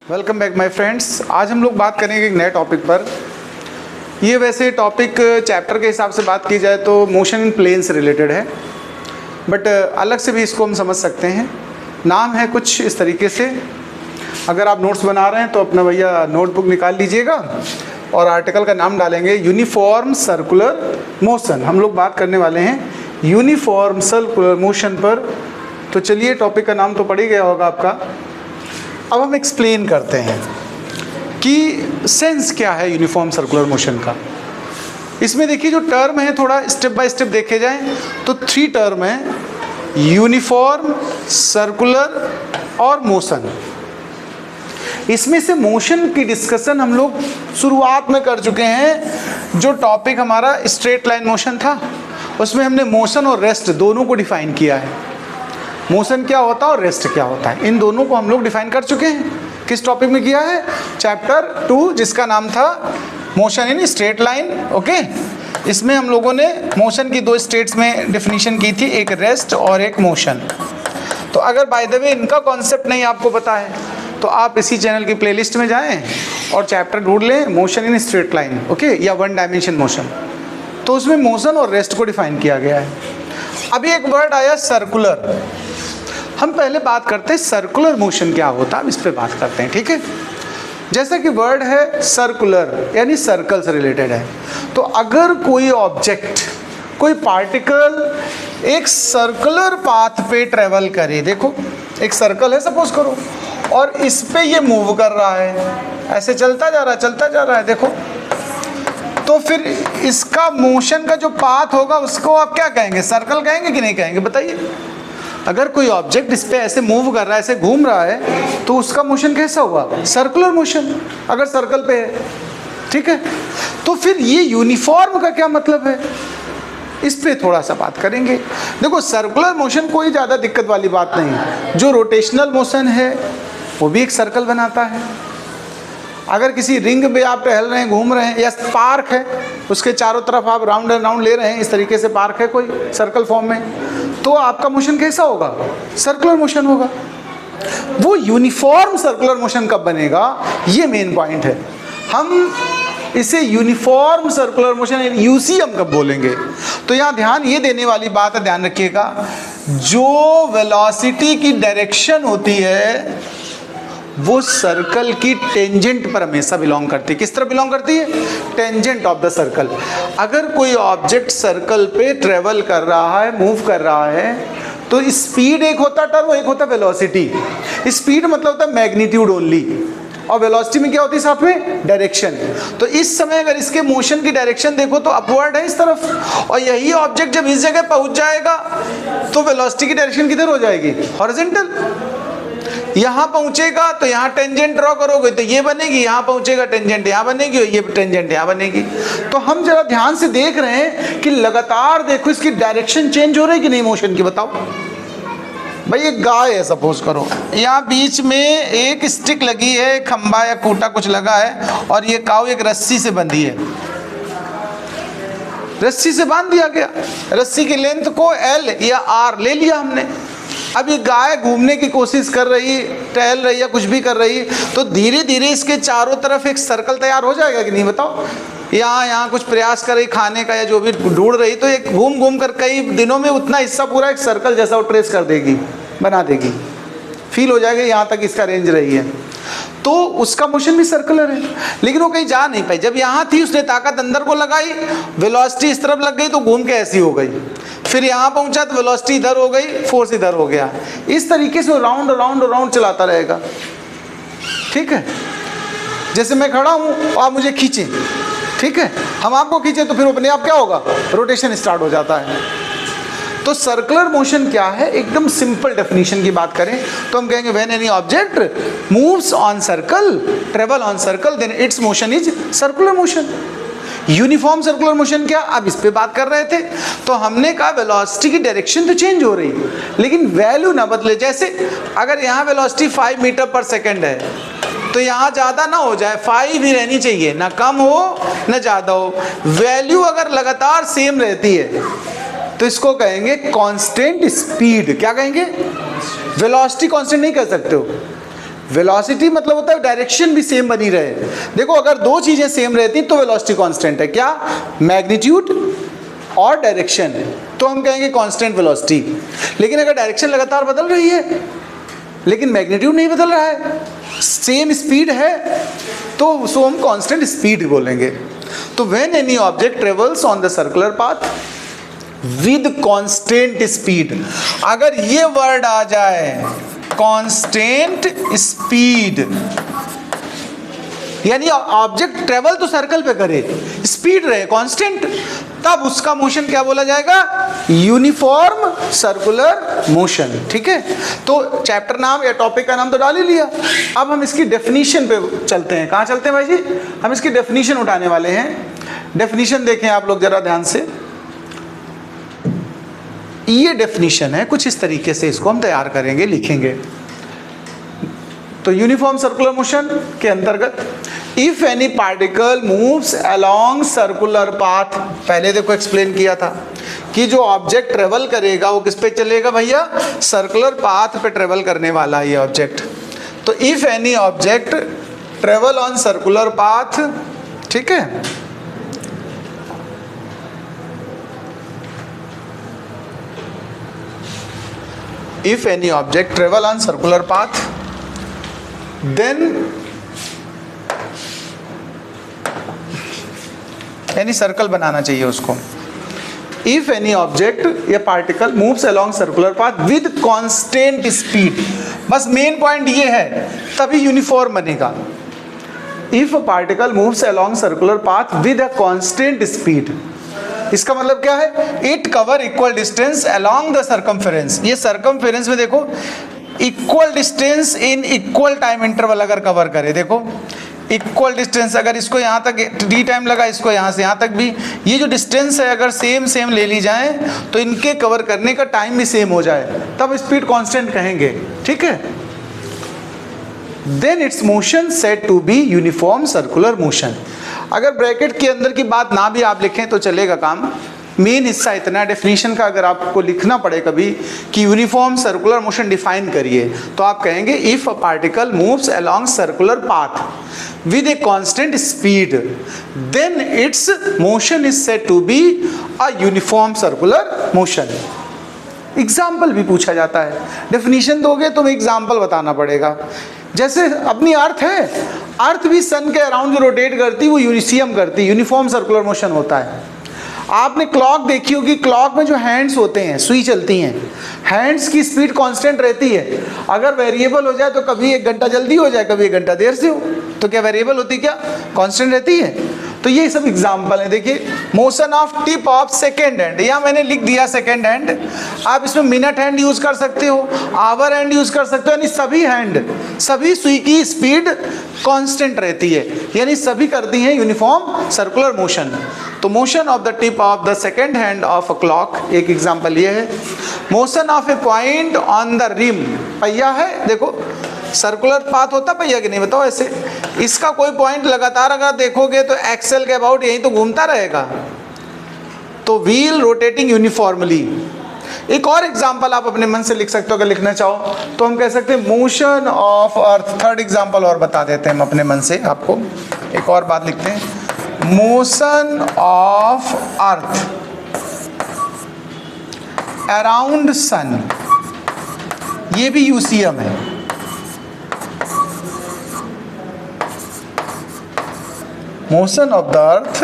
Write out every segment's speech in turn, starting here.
Welcome back my friends. आज हम लोग बात करेंगे एक नए टॉपिक पर। ये वैसे टॉपिक चैप्टर के हिसाब से बात की जाए तो मोशन इन प्लेन से रिलेटेड है, बट अलग से भी इसको हम समझ सकते हैं। नाम है कुछ इस तरीके से। अगर आप नोट्स बना रहे हैं तो अपना भैया नोटबुक निकाल लीजिएगा और आर्टिकल का नाम डालेंगे यूनिफॉर्म सर्कुलर मोशन। हम लोग बात करने वाले हैं यूनिफॉर्म सर्कुलर मोशन पर। तो चलिए, टॉपिक का नाम तो पड़ ही गया होगा आपका। अब हम एक्सप्लेन करते हैं कि सेंस क्या है यूनिफॉर्म सर्कुलर मोशन का। इसमें देखिए जो टर्म है, थोड़ा स्टेप बाय स्टेप देखे जाएं तो 3 टर्म है: यूनिफॉर्म, सर्कुलर और मोशन। इसमें से मोशन की डिस्कशन हम लोग शुरुआत में कर चुके हैं। जो टॉपिक हमारा स्ट्रेट लाइन मोशन था, उसमें हमने मोशन और रेस्ट दोनों को डिफाइन किया है। मोशन क्या होता है और रेस्ट क्या होता है, इन दोनों को हम लोग डिफाइन कर चुके हैं। किस टॉपिक में किया है? चैप्टर 2, जिसका नाम था motion in straight line. Okay, इसमें हम लोगों ने मोशन की 2 स्टेट्स में डेफिनेशन की थी, एक रेस्ट और एक मोशन। तो अगर बाय द वे इनका कॉन्सेप्ट नहीं आपको पता है तो आप इसी चैनल की प्लेलिस्ट में जाएं और चैप्टर ढूंढ लें, motion in straight line, okay, या 1 डायमेंशन मोशन। तो उसमें मोशन और रेस्ट को डिफाइन किया गया है। अभी एक वर्ड आया सर्कुलर। हम पहले बात करते हैं सर्कुलर मोशन क्या होता है, अब इस पे बात करते हैं, ठीक है। जैसा कि वर्ड है सर्कुलर, यानी सर्कल से रिलेटेड है। तो अगर कोई ऑब्जेक्ट, कोई पार्टिकल एक सर्कुलर पाथ पे ट्रेवल करे, देखो एक सर्कल है सपोज करो, और इस पे ये मूव कर रहा है, ऐसे चलता जा रहा है, देखो, तो फिर इसका मोशन का जो पाथ होगा उसको आप क्या कहेंगे? सर्कल कहेंगे कि नहीं कहेंगे? बताइए। अगर कोई ऑब्जेक्ट इस पे ऐसे मूव कर रहा है, ऐसे घूम रहा है, तो उसका मोशन कैसा हुआ? सर्कुलर मोशन, अगर सर्कल पे है, ठीक है। तो फिर ये यूनिफॉर्म का क्या मतलब है, इस पे थोड़ा सा बात करेंगे। देखो, सर्कुलर मोशन कोई ज़्यादा दिक्कत वाली बात नहीं है। जो रोटेशनल मोशन है वो भी एक सर्कल बनाता है। अगर किसी रिंग में आप टहल रहे हैं, घूम रहे हैं, या पार्क है, उसके चारों तरफ आप राउंड एंड राउंड ले रहे हैं, इस तरीके से पार्क है कोई सर्कल फॉर्म में, तो आपका मोशन कैसा होगा? सर्कुलर मोशन होगा। वो यूनिफॉर्म सर्कुलर मोशन कब बनेगा, ये मेन पॉइंट है। हम इसे यूनिफॉर्म सर्कुलर मोशन यूसी हम कब बोलेंगे? तो यहाँ ध्यान ये देने वाली बात है, ध्यान रखिएगा, जो वेलोसिटी की डायरेक्शन होती है वो सर्कल की टेंजेंट पर हमेशा बिलोंग करती है। किस तरह बिलोंग करती है? Tangent of the circle. अगर कोई ऑब्जेक्ट सर्कल पे ट्रेवल कर रहा है, मूव कर रहा है, तो स्पीड एक होता है टर्म, एक होता है वेलोसिटी। स्पीड मतलब होता है मैग्नीट्यूड ओनली, और वेलोसिटी में क्या होती है साथ में? डायरेक्शन। तो इस समय अगर इसके मोशन की डायरेक्शन देखो तो अपवर्ड है इस तरफ, और यही ऑब्जेक्ट जब इस जगह पहुंच जाएगा तो वेलोसिटी की डायरेक्शन किधर हो जाएगी? हॉरिजॉन्टल। यहाँ पहुंचेगा तो यहाँ टेंजेंट ड्रॉ करोगे तो ये बनेगी, यहाँ पहुंचेगा टेंजेंट यहाँ बनेगी, और ये टेंजेंट यहाँ बनेगी। तो हम जरा ध्यान से देख रहे हैं कि लगातार देखो इसकी डायरेक्शन चेंज हो रही है कि नहीं मोशन की, बताओ भाई। एक गाय है सपोज करो, यहाँ बीच में एक स्टिक लगी है, खंबा या खूंटा कुछ लगा है, और ये काऊ एक रस्सी से बंधी है, रस्सी से बांध दिया गया। रस्सी की लेंथ को L या R ले लिया हमने। अब ये गाय घूमने की कोशिश कर रही, टहल रही, या कुछ भी कर रही, तो धीरे धीरे इसके चारों तरफ एक सर्कल तैयार हो जाएगा कि नहीं, बताओ। यहाँ कुछ प्रयास कर रही खाने का या जो भी ढूंढ रही, तो एक घूम घूम कर कई दिनों में उतना हिस्सा पूरा एक सर्कल जैसा वो ट्रेस कर देगी, बना देगी, फील हो जाएगा यहाँ तक इसका रेंज रही है। तो उसका मोशन भी सर्कुलर है, लेकिन वो कहीं जा नहीं पाई। जब यहाँ थी उसने ताकत अंदर को लगाई, वेलोसिटी इस तरफ लग गई तो घूम के ऐसी हो गई, फिर यहाँ पहुंचा तो वेलोसिटी इधर हो गई, फोर्स इधर हो गया। इस तरीके से वो राउंड राउंड राउंड चलाता रहेगा, ठीक है। जैसे मैं खड़ा हूँ आप मुझे खींचे, ठीक है, हम आपको खींचे तो फिर अपने आप क्या होगा? रोटेशन स्टार्ट हो जाता है। तो सर्कुलर मोशन क्या है? एकदम सिंपल डेफिनेशन की बात करें तो हम कहेंगे when any object moves on circle, travel on circle, then its motion is circular motion. Uniform circular motion क्या? अब इस पे बात कर रहे थे, तो हमने कहा वेलोसिटी की डायरेक्शन तो चेंज हो रही है लेकिन वैल्यू ना बदले। जैसे अगर यहाँ वेलोसिटी 5 मीटर पर सेकेंड है तो यहाँ ज़्यादा ना हो जाए, 5 ही रहनी चाहिए, ना कम हो ना ज़्यादा हो। वैल्यू अगर लगातार सेम रहती है तो इसको कहेंगे कांस्टेंट स्पीड। क्या कहेंगे? वेलोसिटी कांस्टेंट नहीं कर सकते हो, वेलोसिटी मतलब होता है डायरेक्शन भी सेम बनी रहे। देखो अगर दो चीजें सेम रहती तो वेलोसिटी कांस्टेंट है, क्या? मैग्नीट्यूड और डायरेक्शन है तो हम कहेंगे कांस्टेंट वेलोसिटी। लेकिन अगर डायरेक्शन लगातार बदल रही है लेकिन मैग्नीट्यूड नहीं बदल रहा है, सेम स्पीड है, तो उसको हम कांस्टेंट स्पीड बोलेंगे। तो when any object travels on the circular path with constant speed, अगर ये वर्ड आ जाए कांस्टेंट स्पीड, यानी ऑब्जेक्ट ट्रेवल तो सर्कल पे करे, स्पीड रहे कांस्टेंट, तब उसका मोशन क्या बोला जाएगा? Uniform circular motion. ठीक है, तो चैप्टर नाम या टॉपिक का नाम तो डाल ही लिया। अब हम इसकी डेफिनेशन पे चलते हैं। कहाँ चलते हैं भाई जी? हम इसकी डेफिनेशन उठाने वाले हैं। डेफिनेशन देखें आप लोग जरा ध्यान से। ये डेफिनेशन है, कुछ इस तरीके से इसको हम तैयार करेंगे, लिखेंगे। तो यूनिफॉर्म सर्कुलर मोशन के अंतर्गत if any particle moves along circular path, पहले देखो एक्सप्लेन किया था कि जो ऑब्जेक्ट ट्रेवल करेगा वो किस पे चलेगा भैया? सर्कुलर पाथ पे ट्रेवल करने वाला ये ऑब्जेक्ट। तो if any object travel on circular path, ठीक है, if any object travel on circular path then यानी सर्कल बनाना चाहिए उसको। if any object या particle moves along circular path with constant speed, बस मेन पॉइंट ये है, तभी यूनिफॉर्म बनेगा। if a particle moves along circular path with a constant speed, इसका मतलब क्या है? It cover equal distance along the circumference. ये सर्कमफेरेंस में देखो equal distance in equal time interval अगर कवर करे, देखो इक्वल डिस्टेंस, अगर इसको यहाँ तक डी टाइम लगा, इसको यहाँ से यहाँ तक भी, ये जो डिस्टेंस है अगर सेम ले ली जाए तो इनके कवर करने का टाइम भी सेम हो जाए, तब स्पीड कांस्टेंट कहेंगे। ठीक है, then its motion said to be uniform circular motion. अगर ब्रैकेट के अंदर की बात ना भी आप लिखें तो चलेगा काम, मेन हिस्सा इतना डेफिनेशन का अगर आपको लिखना पड़े कभी कि यूनिफॉर्म सर्कुलर मोशन डिफाइन करिए, तो आप कहेंगे if a particle moves along circular path with a constant speed then its motion is said to be a uniform circular motion. Example भी पूछा जाता है, डेफिनेशन दोगे तो एग्जाम्पल बताना पड़ेगा। जैसे अपनी अर्थ है, अर्थ भी सन के अराउंड जो रोटेट करती वो यूनिसियम करती, यूनिफॉर्म सर्कुलर मोशन होता है। आपने क्लॉक देखी होगी, क्लॉक में जो हैंड्स होते हैं, सुई चलती हैं, हैंड्स की स्पीड कांस्टेंट रहती है। अगर वेरिएबल हो जाए तो कभी 1 घंटा जल्दी हो जाए, कभी 1 घंटा देर से हो, तो क्या वेरिएबल होती, क्या कांस्टेंट रहती है? तो ये सब एग्जाम्पल है। देखिए motion of tip of second hand, या मैंने लिख दिया सेकेंड हैंड, आप इसमें मिनट हैंड यूज कर सकते हो, आवर हैंड यूज कर सकते हो, यानी सभी हैंड, सभी सुई की स्पीड कांस्टेंट रहती है, यानी सभी करती हैं यूनिफॉर्म सर्कुलर मोशन। तो motion of the tip of the second hand of a clock, एक एग्जाम्पल ये है। Motion of a point on the rim, पहिया है, देखो सर्कुलर पाथ होता पहिया कि नहीं बताओ ऐसे, इसका कोई पॉइंट लगातार अगर देखोगे तो एक्सेल के अबाउट यहीं तो घूमता रहेगा, तो व्हील रोटेटिंग यूनिफॉर्मली। एक और एग्जांपल आप अपने मन से लिख सकते हो अगर लिखना चाहो तो, हम कह सकते हैं motion of earth. Third example और बता देते हैं हम अपने मन से आपको, एक और बात लिखते हैं, motion of earth around sun, ये भी यूसीएम है। Motion of the earth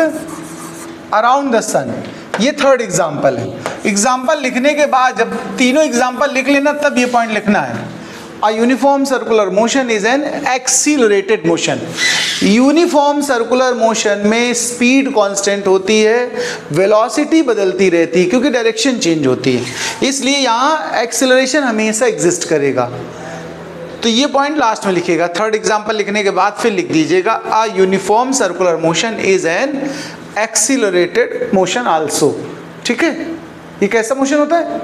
around the sun, ये थर्ड एग्जाम्पल है। एग्जाम्पल लिखने के बाद जब तीनों एग्जाम्पल लिख लेना तब ये पॉइंट लिखना है। अ uniform circular motion is an accelerated motion. Uniform circular motion में स्पीड कांस्टेंट होती है, वेलोसिटी बदलती रहती है क्योंकि डायरेक्शन चेंज होती है, इसलिए यहाँ एक्सीलरेशन हमेशा एग्जिस्ट करेगा। तो ये पॉइंट लास्ट में लिखिएगा, थर्ड एग्जाम्पल लिखने के बाद फिर लिख दीजिएगा अ uniform circular motion is an accelerated motion also. ठीक है, ये कैसा मोशन होता है?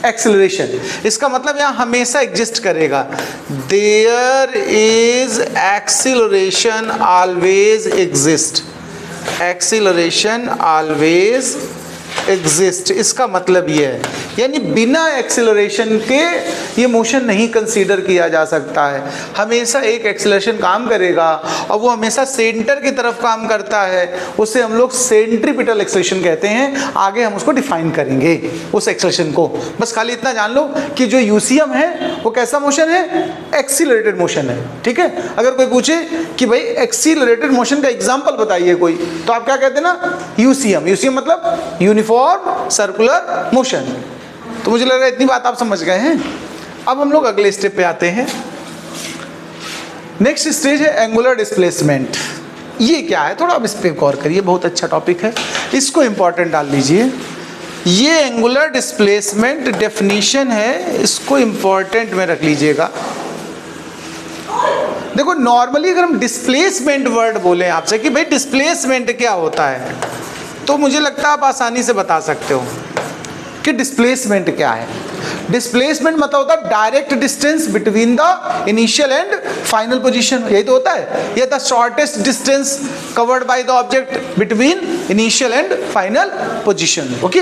एक्सीलरेशन। इसका मतलब यहाँ हमेशा एग्जिस्ट करेगा, there is acceleration always exist, acceleration always exist, इसका मतलब ये है, यानी बिना एक्सेलरेशन के ये मोशन नहीं कंसीडर किया जा सकता है। हमेशा एक एक्सेलरेशन काम करेगा और वो हमेशा सेंटर की तरफ काम करता है, उसे हम लोग सेंट्रीपिटल एक्सेलरेशन कहते हैं। आगे हम उसको डिफाइन करेंगे उस एक्सेलरेशन को। बस खाली इतना जान लो कि जो यूसीएम है वो कैसा मोशन है, एक्सीलरेटेड मोशन है, ठीक है। अगर कोई पूछे कि भाई एक्सीलरेटेड मोशन का एग्जांपल बताइए कोई, तो आप क्या कहते हैं ना, यूसीएम। यूसीएम मतलब यूनिफॉर्म सर्कुलर मोशन। तो मुझे लग रहा है इतनी बात आप समझ गए हैं। अब हम लोग अगले स्टेप पे आते हैं। नेक्स्ट स्टेज है एंगुलर डिस्प्लेसमेंट। ये क्या है, थोड़ा अब इस पे गौर करिए, बहुत अच्छा टॉपिक है, इसको इंपॉर्टेंट डाल लीजिए। ये एंगुलर डिस्प्लेसमेंट डेफिनेशन है, इसको इंपॉर्टेंट में रख लीजिएगा। देखो नॉर्मली अगर हम डिस्प्लेसमेंट वर्ड बोले आपसे कि भाई डिस्प्लेसमेंट क्या होता है, तो मुझे लगता है आप आसानी से बता सकते हो कि डिस्प्लेसमेंट क्या है। डिस्प्लेसमेंट मतलब होता है direct distance between the initial and final position, यही तो होता है। ये the shortest distance covered by the object between initial and final position. Okay,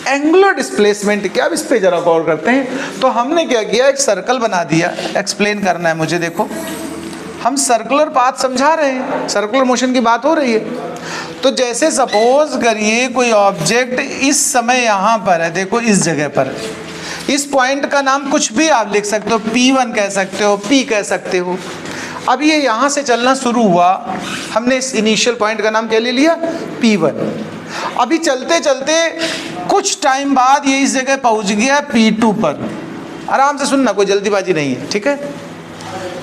angular displacement क्या, अब इस पे जरा गौर करते हैं। तो हमने क्या किया, एक सर्कल बना दिया, एक्सप्लेन करना है मुझे। देखो हम सर्कुलर पाथ समझा रहे हैं, सर्कुलर मोशन की बात हो रही है। तो जैसे सपोज करिए कोई ऑब्जेक्ट इस समय यहाँ पर है, देखो इस जगह पर, इस पॉइंट का नाम कुछ भी आप लिख सकते हो, P1 कह सकते हो, P कह सकते हो। अब ये यहाँ से चलना शुरू हुआ, हमने इस इनिशियल पॉइंट का नाम क्या ले लिया, P1। अभी चलते चलते कुछ टाइम बाद ये इस जगह पहुँच गया P2 पर। आराम से सुनना, कोई जल्दीबाजी नहीं है, ठीक है।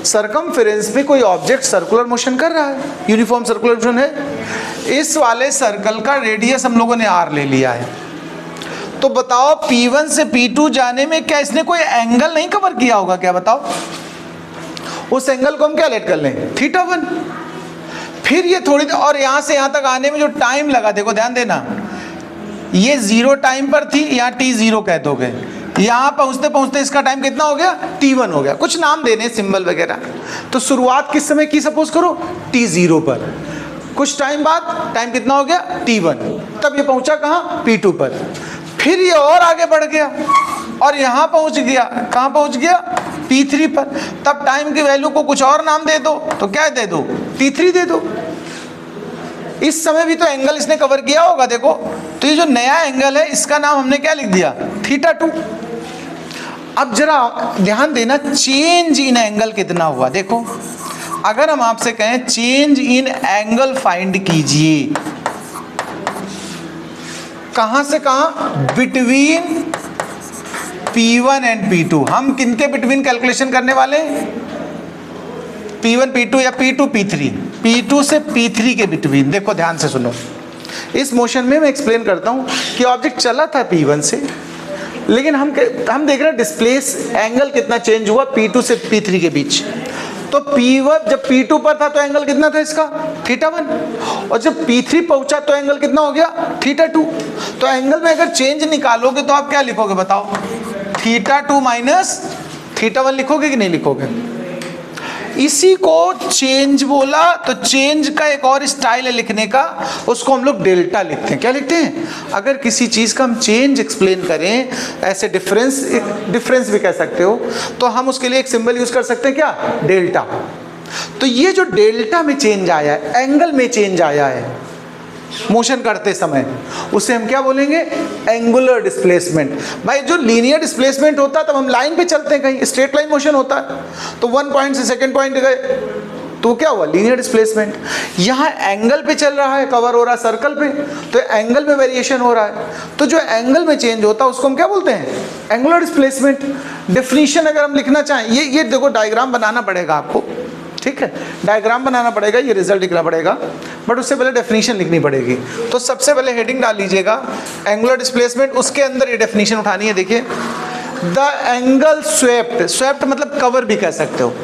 सरकमफेरेंस पे कोई ऑब्जेक्ट सर्कुलर मोशन कर रहा है, यूनिफॉर्म सर्कुलर मोशन है। इस वाले सर्कल का रेडियस हम लोगों ने R ले लिया है। तो बताओ P1 से P2 जाने में क्या इसने कोई एंगल नहीं कवर किया होगा क्या, बताओ। उस एंगल को हम क्या लेट कर लें, θ1। फिर ये थोड़ी देर, और यहाँ से यहाँ तक आने में जो टाइम लगा, देखो ध्यान देना, ये 0 टाइम पर थी, यहाँ T0 कह दोगे। यहाँ पहुँचते पहुँचते इसका टाइम कितना हो गया, T1 हो गया। कुछ नाम देने सिंबल वगैरह। तो शुरुआत किस समय की सपोज करो, T0 पर। कुछ टाइम बाद टाइम कितना हो गया, T1। तब ये पहुँचा कहाँ, P2 पर। फिर ये और आगे बढ़ गया और यहाँ पहुँच गया, कहाँ पहुँच गया, P3 पर। तब टाइम की वैल्यू को कुछ और नाम दे दो, तो क्या दे दो, T3 दे दो। इस समय भी तो एंगल इसने कवर किया होगा, देखो। तो ये जो नया एंगल है इसका नाम हमने क्या लिख दिया, θ2। अब जरा ध्यान देना, चेंज इन एंगल कितना हुआ, देखो। अगर हम आपसे कहें चेंज इन एंगल फाइंड कीजिए, कहां से कहां, बिटवीन P1 एंड P2। हम किनके बिटवीन कैलकुलेशन करने वाले हैं, P1 P2 या P2 P3, P2 से P3 के बिटवीन। देखो ध्यान से सुनो, इस मोशन में मैं एक्सप्लेन करता हूँ कि ऑब्जेक्ट चला था P1 से, लेकिन हम देख रहे हैं डिस्प्लेस एंगल कितना चेंज हुआ P2 से P3 के बीच। तो P1 जब P2 पर था तो एंगल कितना था इसका, θ1। और जब P3 पहुंचा तो एंगल कितना हो गया, θ2। तो एंगल में अगर चेंज निकालोगे तो आप क्या लिखोगे, बताओ, θ2 माइनस θ1 लिखोगे कि नहीं लिखोगे। इसी को चेंज बोला, तो चेंज का एक और स्टाइल है लिखने का, उसको हम लोग डेल्टा लिखते हैं। क्या लिखते हैं, अगर किसी चीज़ का हम चेंज एक्सप्लेन करें, ऐसे डिफरेंस भी कह सकते हो, तो हम उसके लिए एक सिंबल यूज कर सकते हैं, क्या, डेल्टा। तो ये जो डेल्टा में चेंज आया है, एंगल में चेंज आया है मोशन करते समय, उसे हम क्या बोलेंगे, एंगुलर डिस्प्लेसमेंट। भाई जो लीनियर डिस्प्लेसमेंट होता है तब हम लाइन पे चलते हैं, कहीं स्ट्रेट लाइन मोशन होता है, तो 1 पॉइंट से सेकंड पॉइंट गए, तो क्या हुआ, लीनियर डिस्प्लेसमेंट। यहाँ एंगल पे चल रहा है, कवर हो रहा है सर्कल पे, तो एंगल में वेरिएशन हो रहा है। तो जो एंगल में चेंज होता है उसको हम क्या बोलते हैं, एंगुलर डिस्प्लेसमेंट। डेफिनेशन अगर हम लिखना चाहें, ये देखो डायग्राम बनाना पड़ेगा आपको, ठीक है, डायग्राम बनाना पड़ेगा, ये रिजल्ट लिखना पड़ेगा, बट उससे पहले डेफिनेशन लिखनी पड़ेगी। तो सबसे पहले हेडिंग डाल लीजिएगा एंगुलर डिस्प्लेसमेंट, उसके अंदर ये डेफिनेशन उठानी है। देखिए, द एंगल स्वेप्ट, स्वेप्ट मतलब कवर भी कह सकते हो,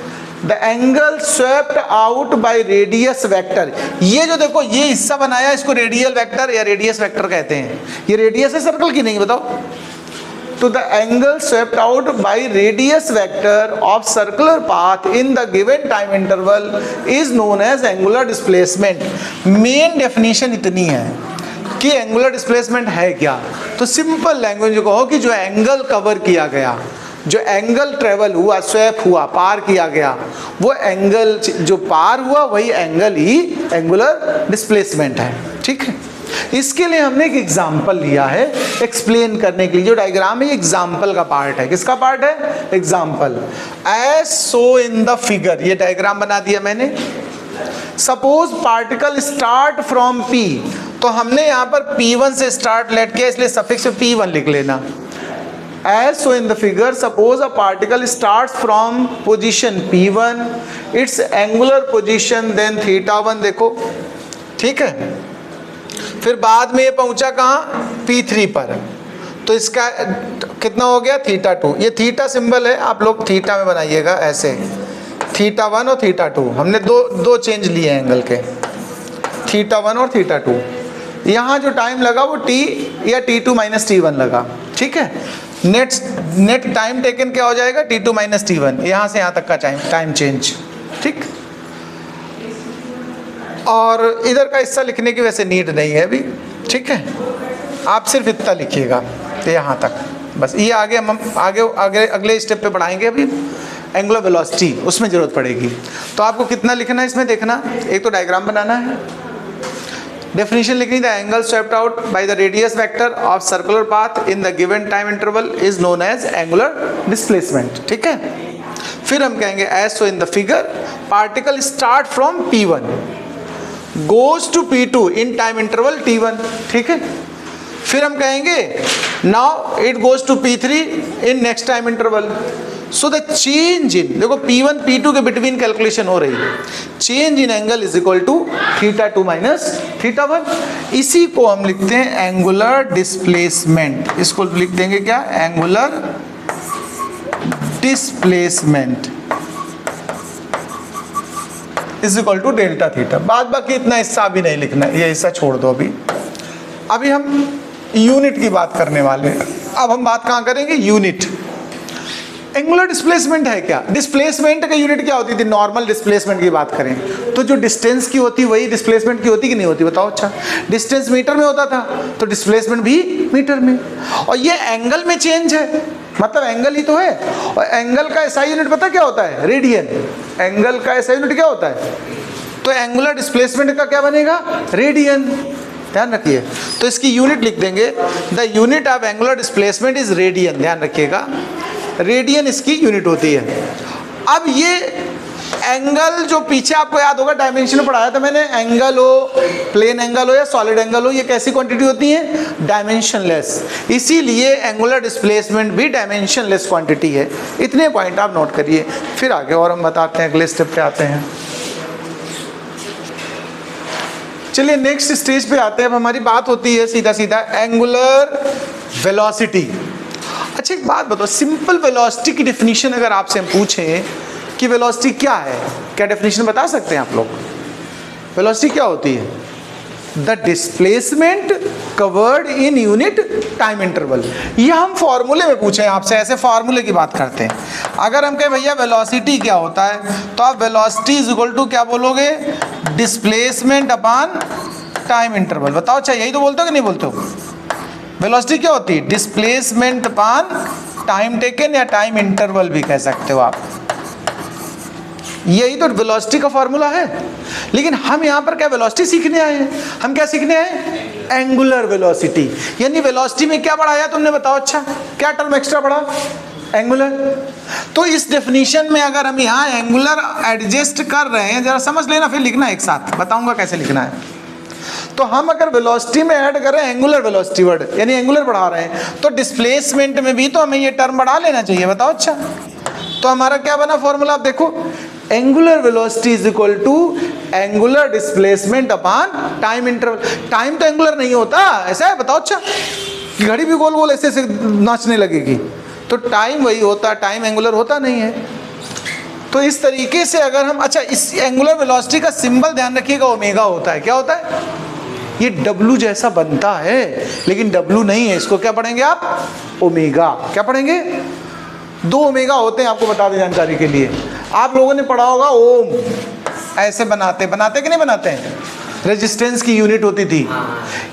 the angle swept out by radius vector. ये जो देखो ये हिस्सा बनाया, इसको रेडियल वेक्टर या रेडियस वेक्टर कहते हैं। ये रेडियस है सर्कल की, नहीं बताओ। तो the angle swept out by radius vector of circular path in the given time interval is known as angular displacement। Main definition इतनी है, कि एंगुलर डिस्प्लेसमेंट है क्या, तो सिंपल लैंग्वेज में कहो कि जो एंगल कवर किया गया, जो एंगल ट्रेवल हुआ, स्वैप हुआ, पार किया गया, वो एंगल जो पार हुआ वही एंगल ही एंगुलर डिस्प्लेसमेंट है। ठीक है, इसके लिए हमने एक एग्जाम्पल लिया है एक्सप्लेन करने के लिए। जो डायग्राम है एग्जाम्पल का पार्ट है। किसका पार्ट है? Example. As so in the figure, ये डायग्राम बना दिया मैंने। Suppose particle start from P, तो हमने यहाँ पर P1 से स्टार्ट लेट किया, इसलिए सफिक्स में P1 लिख लेना। As so in the figure, suppose a particle starts from position P1, its angular position then θ1 देखो, ठीक है। फिर बाद में ये पहुंचा कहाँ? P3 पर, तो इसका कितना हो गया? θ2। ये थीटा सिंबल है, आप लोग थीटा में बनाइएगा ऐसे, θ1 और θ2। हमने दो चेंज लिए एंगल के, θ1 और θ2। यहाँ जो टाइम लगा वो T या T2 माइनस T1 लगा। ठीक है, नेट टाइम टेकन क्या हो जाएगा? T2 माइनस T1, यहाँ से यहाँ तक का टाइम चेंज। ठीक, और इधर का हिस्सा लिखने की वैसे नीड नहीं है अभी। ठीक है, आप सिर्फ इतना लिखिएगा यहाँ तक बस। ये आगे हम आगे अगले स्टेप पे बढ़ाएंगे। अभी एंगुलर वेलोसिटी, उसमें ज़रूरत पड़ेगी। तो आपको कितना लिखना है इसमें देखना, एक तो डायग्राम बनाना है, डेफिनेशन लिखनी, the angle swept out by the radius vector of circular path in the given time interval is known as angular displacement. ठीक है, फिर हम कहेंगे as so in the figure, particle start from P1 goes to P2 in time interval T1। ठीक है, फिर हम कहेंगे now it goes to P3 in next time interval. So the change in, देखो P1 P2 के between calculation हो रही है, change in angle is equal to θ2 minus θ1। इसी को हम लिखते हैं एंगुलर डिस्प्लेसमेंट। इसको लिख देंगे क्या? Angular displacement is equal to delta theta. बाद बाकी इतना हिस्सा भी नहीं लिखना, ये हिस्सा छोड़ दो। अभी हम यूनिट की बात करने वाले हैं। अब हम बात कहाँ करेंगे? यूनिट। एंगुलर डिस्प्लेसमेंट है क्या? डिस्प्लेसमेंट का यूनिट क्या होती थी? नॉर्मल डिस्प्लेसमेंट की बात करें तो जो डिस्टेंस की होती वही डिस्प्लेसमेंट की होती कि नहीं होती? बताओ। अच्छा, डिस्टेंस मीटर में होता था तो डिस्प्लेसमेंट भी मीटर में। और ये एंगल में चेंज है, मतलब एंगल ही तो है। और एंगल का ऐसा यूनिट पता क्या होता है? रेडियन। एंगल का ऐसा यूनिट क्या होता है? तो एंगुलर डिस्प्लेसमेंट का क्या बनेगा? रेडियन। ध्यान रखिए, तो इसकी यूनिट लिख देंगे, the unit of angular displacement is radian. ध्यान रखिएगा, रेडियन इसकी यूनिट होती है। अब ये एंगल जो पीछे आपको याद होगा डायमेंशन पढ़ाया था मैंने, एंगल हो, प्लेन एंगल हो या सॉलिड एंगल हो, ये कैसी क्वांटिटी होती है? डायमेंशनलेस। इसीलिए एंगुलर डिस्प्लेसमेंट भी डायमेंशनलेस क्वांटिटी है। इतने पॉइंट आप नोट करिए, फिर आगे और हम बताते हैं, अगले स्टेप पे आते हैं। चलिए नेक्स्ट स्टेज पे आते हैं। अब हमारी बात होती है सीधा सीधा एंगुलर वेलोसिटी। अच्छा एक बात बताओ, सिंपल वेलोसिटी की डेफिनेशन अगर आपसे हम पूछें कि वेलोसिटी क्या है, क्या डेफिनेशन बता सकते हैं आप लोग? वेलोसिटी क्या होती है? The displacement covered in unit time interval. ये हम फॉर्मूले में पूछे आपसे, ऐसे फॉर्मूले की बात करते हैं। अगर हम कहें भैया वेलोसिटी क्या होता है, तो आप वेलोसिटी इज इक्वल टू क्या बोलोगे? Displacement upon time interval. बताओ, अच्छा यही तो बोलते हो कि नहीं बोलते हो? वेलोसिटी क्या होती है? डिस्प्लेसमेंट अपॉन टाइम टेकन, या टाइम इंटरवल भी कह सकते हो आप। यही तो वेलोसिटी का फॉर्मूला है। लेकिन हम यहाँ पर क्या वेलोसिटी सीखने आए हैं? हम क्या सीखने आए? Angular velocity. यानी वेलोसिटी में क्या बढ़ाया तुमने? बताओ। अच्छा, क्या टर्म एक्स्ट्रा बढ़ा? एंगुलर। तो इस डेफिनेशन में अगर हम यहाँ एंगुलर एडजस्ट कर रहे हैं, जरा समझ लेना, फिर लिखना एक साथ, बताऊंगा कैसे लिखना है। तो हम अगर वेलोसिटी में ऐड कर रहे हैं एंगुलर वेलोसिटी वर्ड, यानी एंगुलर बढ़ा रहे हैं, तो डिस्प्लेसमेंट में भी तो हमें ये टर्म बढ़ा लेना चाहिए। बताओ। अच्छा, तो हमारा क्या बना फॉर्मूला? आप देखो, angular velocity is equal to angular displacement upon time interval. Time तो एंगुलर नहीं होता, ऐसा है? बताओ। अच्छा, घड़ी भी गोल गोल ऐसे ऐसे नाचने लगेगी, तो टाइम वही होता, टाइम एंगुलर होता नहीं है। तो इस तरीके से अगर हम, अच्छा इस एंगुलर वेलोसिटी का सिंबल ध्यान रखिएगा, ओमेगा होता है। क्या होता है? ये W जैसा बनता है, लेकिन W नहीं है, इसको क्या पढ़ेंगे आप? ओमेगा। क्या पढ़ेंगे? 2 ओमेगा होते हैं, आपको बता दें जानकारी के लिए। आप लोगों ने पढ़ा होगा ओम, ऐसे बनाते कि नहीं बनाते हैं? रेजिस्टेंस की यूनिट होती थी।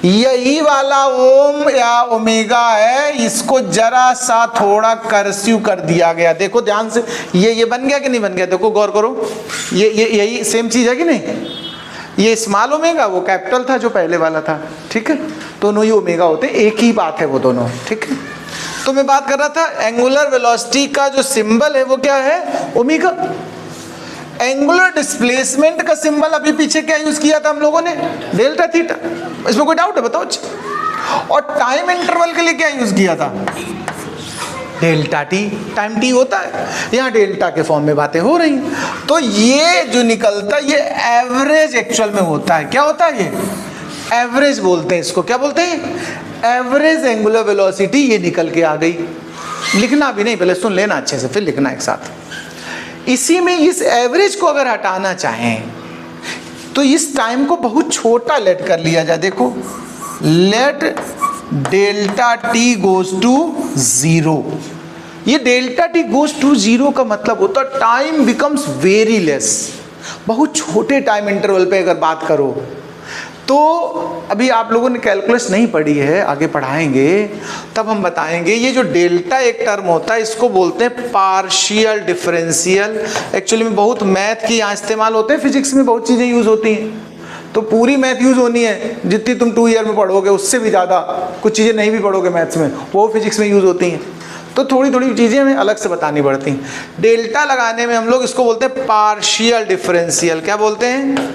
यही वाला ओम या ओमेगा है, इसको जरा सा थोड़ा कर्सिव कर दिया गया। देखो ध्यान से, ये बन गया कि नहीं बन गया, देखो गौर करो, ये यही सेम चीज है कि नहीं। ये स्मॉल ओमेगा, वो कैपिटल था जो पहले वाला था, ठीक है, दोनों ही ओमेगा होते, एक ही बात है वो दोनों, ठीक है। तो मैं बात कर रहा था एंगुलर वेलोसिटी का जो सिंबल है वो क्या है, ओमेगा। एंगुलर डिस्प्लेसमेंट का सिंबल अभी पीछे क्या यूज किया था हम लोगों ने, डेल्टा थीटा। इसमें कोई डाउट है बताओ। और टाइम इंटरवल के लिए क्या यूज किया था, डेल्टा टी। टाइम टी होता है, यहाँ डेल्टा के फॉर्म में बातें हो रही। तो ये जो निकलता है ये एवरेज एक्चुअल में होता है। क्या होता है ये, एवरेज बोलते हैं इसको। क्या बोलते हैं, एवरेज एंगुलर वेलोसिटी। ये निकल के आ गई। लिखना भी नहीं, पहले सुन लेना अच्छे से फिर लिखना एक साथ। इसी में इस एवरेज को अगर हटाना चाहें तो इस टाइम को बहुत छोटा लेट कर लिया जाए। देखो, let delta t goes to 0। ये डेल्टा टी गोज टू 0 का मतलब होता है टाइम बिकम्स वेरी लेस। बहुत छोटे टाइम इंटरवल पे अगर बात करो तो, अभी आप लोगों ने कैलकुलस नहीं पढ़ी है, आगे पढ़ाएंगे तब हम बताएंगे। ये जो डेल्टा एक टर्म होता है इसको बोलते हैं पार्शियल डिफरेंशियल। एक्चुअली में बहुत मैथ की यहाँ इस्तेमाल होते हैं, फिजिक्स में बहुत चीज़ें यूज़ होती हैं। तो पूरी मैथ यूज़ होनी है, जितनी तुम 2 ईयर में पढ़ोगे उससे भी ज़्यादा। कुछ चीज़ें नहीं भी पढ़ोगे मैथ्स में, वो फिजिक्स में यूज़ होती हैं। तो थोड़ी थोड़ी चीज़ें हमें अलग से बतानी पड़ती हैं। डेल्टा लगाने में हम लोग इसको बोलते हैं पार्शियल डिफरेंशियल। क्या बोलते हैं,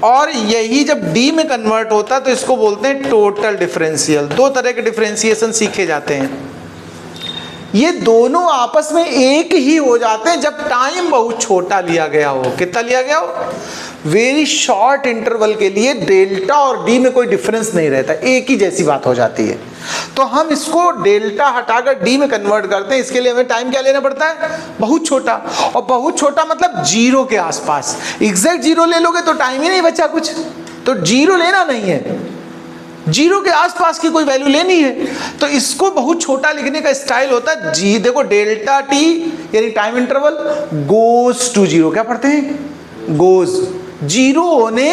और यही जब डी में कन्वर्ट होता है तो इसको बोलते हैं टोटल डिफरेंशियल। 2 तरह के डिफरेंशिएशन सीखे जाते हैं। ये दोनों आपस में एक ही हो जाते हैं जब टाइम बहुत छोटा लिया गया हो। कितना लिया गया हो, वेरी शॉर्ट इंटरवल के लिए डेल्टा और डी में कोई डिफरेंस नहीं रहता, एक ही जैसी बात हो जाती है। तो हम इसको डेल्टा हटाकर डी में कन्वर्ट करते हैं। इसके लिए हमें टाइम क्या लेना पड़ता है, बहुत छोटा। और बहुत छोटा मतलब 0 के आसपास। एग्जैक्ट 0 ले लोगे तो टाइम ही नहीं बचा कुछ, तो 0 लेना नहीं है, 0 के आसपास की कोई वैल्यू लेनी है। तो इसको बहुत छोटा लिखने का स्टाइल होता है जी। देखो, डेल्टा टी यानी टाइम इंटरवल गोज टू 0। क्या पढ़ते हैं, गोज, 0 होने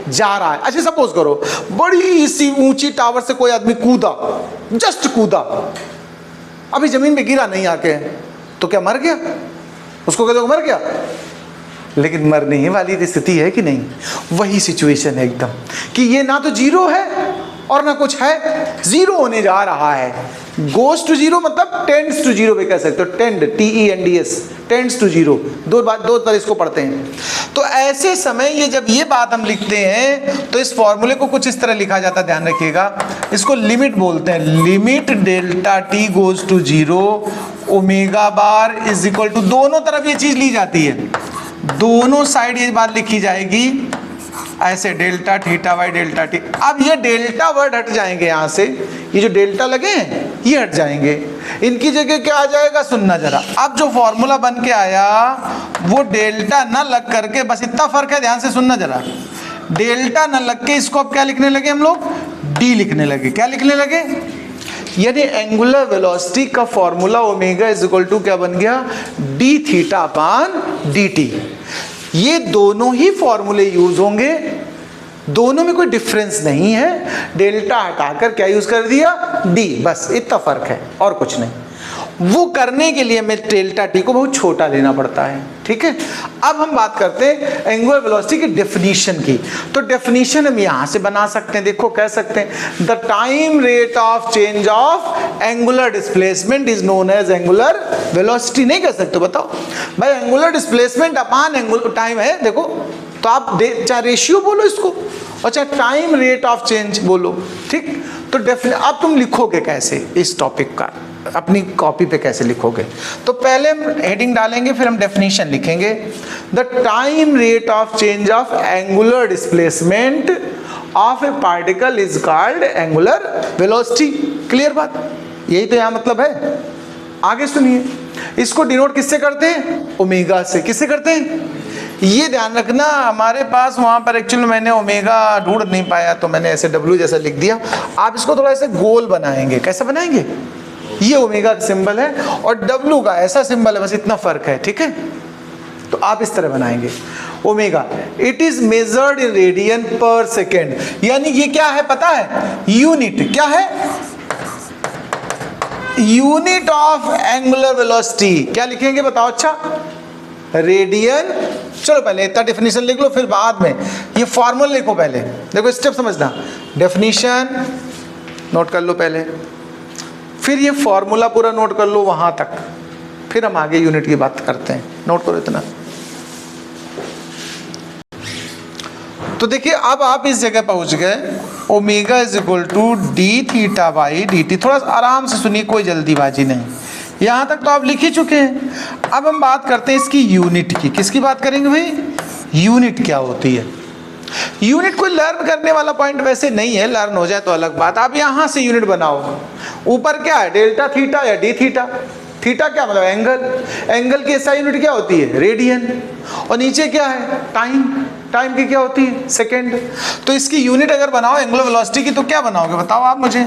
जा रहा है। अच्छा सपोज करो बड़ी सी ऊंची टावर से कोई आदमी कूदा, जस्ट कूदा, अभी जमीन पे गिरा नहीं आके, तो क्या मर गया, उसको कहते हो मर गया। लेकिन मरने ही वाली स्थिति है कि नहीं, वही सिचुएशन है एकदम, कि ये ना तो 0 है और ना कुछ है, 0 होने जा रहा है। गोज टू 0 मतलब टेंड्स टू 0 भी कह सकते हो, टेंड, TENDS, टेंड्स टू 0। दो तरह इसको पढ़ते हैं। तो ऐसे समय ये जब ये बात हम लिखते हैं तो इस फॉर्मूले को कुछ इस तरह लिखा जाता है, ध्यान रखिएगा। इसको लिमिट बोलते हैं, limit delta t goes to 0 omega bar is equal to, दोनों तरफ ये चीज ली जाती है, दोनों साइड ये बात लिखी जाएगी ऐसे, delta theta by delta T. अब ये डेल्टा वर्ड हट जाएंगे यहाँ से, ये जो डेल्टा लगे हैं ये हट जाएंगे, इनकी जगह क्या आ जाएगा, सुनना जरा। अब जो फॉर्मूला बन के आया वो डेल्टा न लग करके, बस इतना फर्क है, ध्यान से सुनना जरा। डेल्टा न लग के इसको अब क्या लिखने लगे हम लोग, डी लिखने लगे। क्या लिखने लगे, यानी एंगुलर वेलोसिटी का formula omega is equal to क्या बन गया, d theta upon d t. ये दोनों ही फॉर्मूले यूज होंगे, दोनों में कोई डिफरेंस नहीं है। डेल्टा हटाकर क्या यूज कर दिया, डी, बस इतना फर्क है और कुछ नहीं। वो करने के लिए हमें डेल्टा टी को बहुत छोटा लेना पड़ता है, ठीक है। अब हम बात करते हैं एंगुलर वेलोसिटी की डेफिनेशन की। तो डेफिनेशन हम यहां से बना सकते हैं, देखो कह सकते हैं the time rate of change of angular displacement is known as angular velocity. नहीं कह सकते, बताओ भाई, angular displacement upon angular time है, देखो तो आप चाहे रेशियो बोलो इसको और चाहे टाइम रेट ऑफ चेंज बोलो, ठीक। तो अब तुम लिखोगे कैसे इस टॉपिक का, अपनी कॉपी पे कैसे लिखोगे, तो पहले हम हेडिंग डालेंगे, फिर हम डेफिनेशन लिखेंगे। The time rate of change of angular displacement of A particle is called angular velocity. Clear बात, यही तो यहाँ मतलब है। आगे सुनिए, इसको डिनोट किससे करते हैं, ओमेगा से। किससे करते हैं, ये ध्यान रखना। हमारे पास वहाँ पर एक्चुअली मैंने ओमेगा ढूंढ नहीं पाया तो मैंने ऐसे W जैसा लिख दिया। आप इसको थोड़ा ऐसे गोल बनाएंगे, कैसे बनाएंगे, ये ओमेगा का सिंबल है और W का ऐसा सिंबल है, बस इतना फर्क है, ठीक है। तो आप इस तरह बनाएंगे omega, it is measured in radian पर सेकेंड, यानी ये क्या है पता है, यूनिट, क्या है, यूनिट ऑफ एंगुलर वेलोसिटी। क्या लिखेंगे बताओ, अच्छा रेडियन, चलो पहले इतना डेफिनेशन लिख लो, फिर बाद में ये फॉर्मूला लिखो, पहले देखो स्टेप समझना, डेफिनेशन नोट कर लो पहले, फिर ये फॉर्मूला पूरा नोट कर लो वहां तक, फिर हम आगे यूनिट की बात करते हैं। नोट करो इतना। तो देखिए अब आप इस जगह पहुंच गए, omega is equal to d theta by d t. थोड़ा आराम से सुनिए, कोई जल्दीबाजी नहीं, यहां तक तो आप लिख ही चुके हैं। अब हम बात करते हैं इसकी यूनिट की। किसकी बात करेंगे भाई, यूनिट क्या होती है। यूनिट कोई लर्न करने वाला पॉइंट वैसे नहीं है, लर्न हो जाए तो अलग बात। आप यहां से यूनिट बनाओ, ऊपर क्या है, डेल्टा थीटा या डी थीटा। थीटा क्या मतलब एंगल, एंगल की एसआई यूनिट क्या होती है, रेडियन, और नीचे क्या है, टाइम, टाइम की क्या होती है, सेकेंड। तो इसकी यूनिट अगर बनाओ एंगुलर वेलोसिटी की तो क्या बनाओगे बताओ आप मुझे,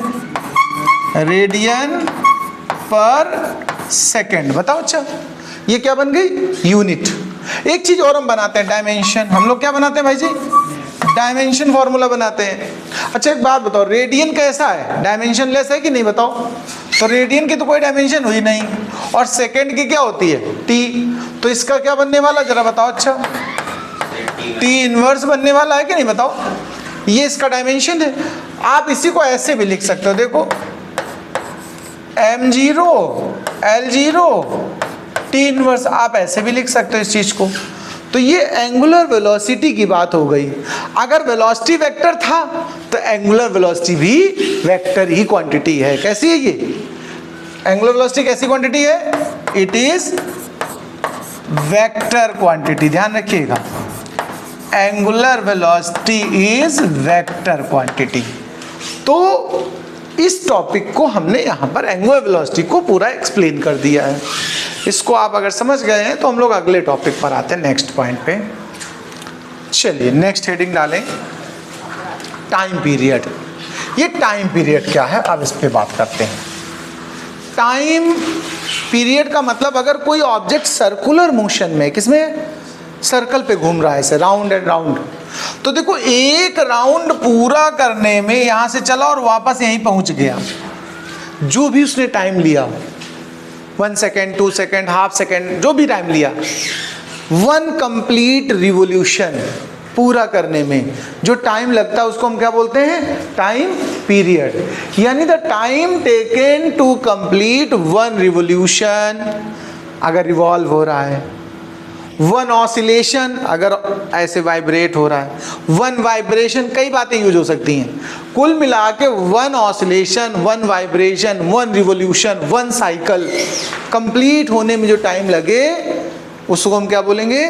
रेडियन पर सेकेंड। बताओ, अच्छा ये क्या बन गई, यूनिट। एक चीज और हम बनाते हैं, डायमेंशन। हम लोग क्या बनाते हैं भाई जी, डायमेंशन फॉर्मूला बनाते हैं। अच्छा एक बात बताओ, रेडियन कैसा है, डायमेंशन लेस है कि नहीं बताओ। तो रेडियन की तो कोई डायमेंशन हुई नहीं, और सेकंड की क्या होती है, टी। तो इसका क्या बनने वाला जरा बताओ, अच्छा टी इनवर्स बनने वाला है कि नहीं बताओ। ये इसका डायमेंशन है। आप इसी को ऐसे भी लिख सकते हो, देखो m0 L0 टी इनवर्स, आप ऐसे भी लिख सकते हो इस चीज को। तो ये एंगुलर वेलोसिटी की बात हो गई। अगर वेलोसिटी वेक्टर था तो एंगुलर वेलोसिटी भी वेक्टर ही क्वांटिटी है। कैसी है ये एंगुलर वेलोसिटी, कैसी क्वांटिटी है, इट इज वेक्टर क्वांटिटी। ध्यान रखिएगा, angular velocity is vector quantity. तो इस टॉपिक को हमने यहाँ पर एंगुलर वेलोसिटी को पूरा एक्सप्लेन कर दिया है। इसको आप अगर समझ गए हैं तो हम लोग अगले टॉपिक पर आते हैं, नेक्स्ट पॉइंट पे। चलिए नेक्स्ट हेडिंग डालें, टाइम पीरियड। ये टाइम पीरियड क्या है, अब इस पे बात करते हैं। टाइम पीरियड का मतलब, अगर कोई ऑब्जेक्ट सर्कुलर मोशन में, किसमें, सर्कल पे घूम रहा है, ऐसे राउंड एंड राउंड, तो देखो एक राउंड पूरा करने में यहां से चला और वापस यहीं पहुंच गया, जो भी उसने टाइम लिया, 1 सेकेंड 2 सेकेंड हाफ सेकेंड, जो भी टाइम लिया, 1 कंप्लीट रिवोल्यूशन पूरा करने में जो टाइम लगता है उसको हम क्या बोलते हैं, टाइम पीरियड। यानी the time taken to complete 1 revolution, अगर रिवॉल्व हो रहा है, 1 ऑसिलेशन, अगर ऐसे वाइब्रेट हो रहा है, 1 वाइब्रेशन, कई बातें यूज हो सकती हैं। कुल मिला के 1 oscillation, 1 vibration, 1 revolution, 1 cycle complete होने में जो टाइम लगे उसको हम क्या बोलेंगे,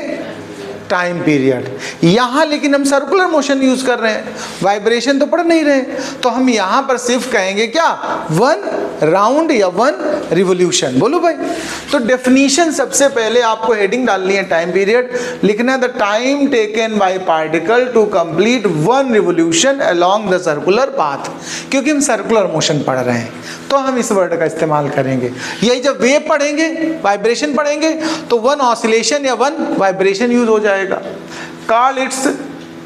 टाइम पीरियड। यहाँ लेकिन हम सर्कुलर मोशन यूज कर रहे हैं, वाइब्रेशन तो पढ़ नहीं रहे, तो हम यहाँ पर सिर्फ कहेंगे क्या, 1 राउंड या 1 रिवोल्यूशन। बोलो भाई। तो डेफिनेशन सबसे पहले आपको हेडिंग डालनी है, टाइम पीरियड लिखना, the time taken by particle to complete 1 revolution along the circular path. क्योंकि हम सर्कुलर मोशन पढ़ रहे हैं तो हम इस वर्ड का इस्तेमाल करेंगे। यही जब वेव पढ़ेंगे, वाइब्रेशन पढ़ेंगे, तो 1 ऑसिलेशन या 1 वाइब्रेशन यूज हो जाएगा। Call it's